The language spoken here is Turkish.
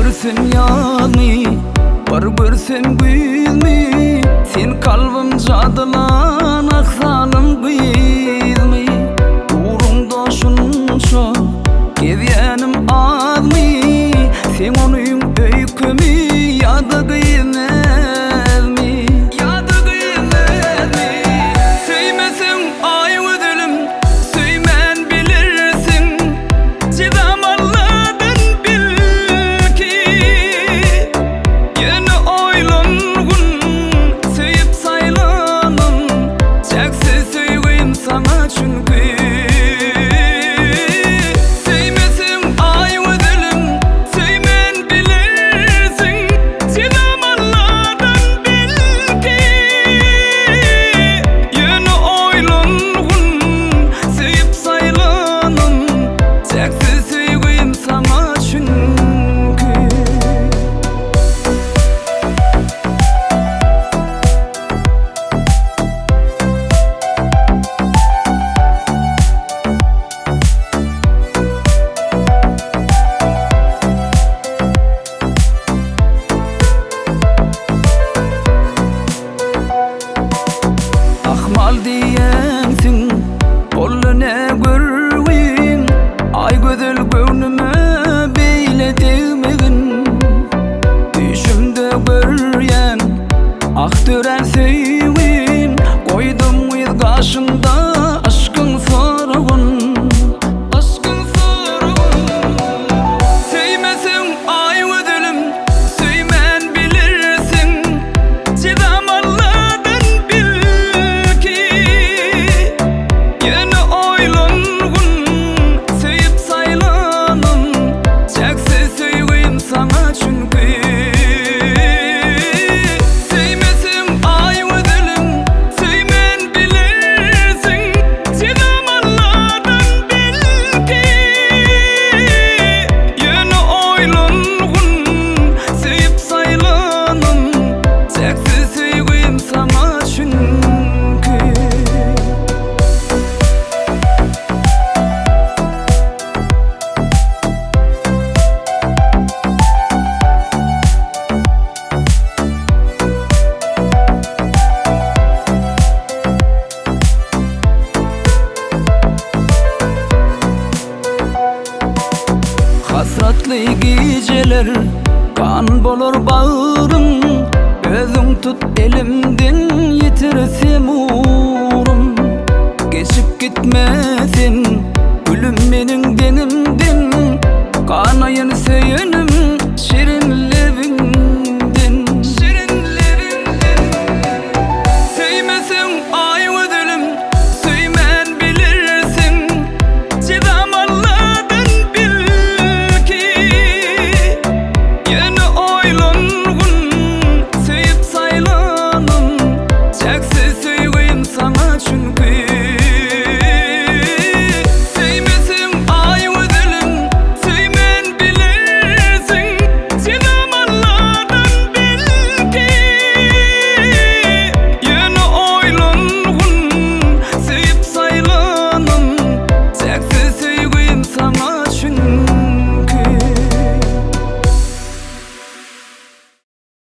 görsem yalmy, bir görsem gülmi. Sen kalbim jadylan aksalym gıyzmy. Uğrunda şunça gezýänim azmy. Sen onuň öýkümi ýa-da gıyzmazmy, ýa-da gıyzmazmy. Söýmeseň ay ödelim, söýmän bilirsiň. Çidamalladyn bilki, ýene oýlangun söýüp saýlanam. Çäksiz söýgüň sana çünki. Mal diýäňsiň, bollune görüň. Ay gözel göwnüme beýle degmegin. Düşümde görýän ak tören söýgün. Goýdum göz gaşynda aşkyň soragyn, aşkyň soragyn. Söýmeseň ay ödelim, söýmän bilirsiň. Çidamalladyn bilki, ýene oýlangun söýüp saýlanam. Çäksiz söýgüň sana çünki. Söýmeseň ay ödelim, söýmän bilirsiň. Çidamalladyn bilki, ýene oýlangun söýüp saýlanam. Çäksiz söýgüň sana çünki. Hasratly geceler kan bolur bağrım. Özüň tut elimden yitirsem uğrum. Geçip gitmesin gülüm meniň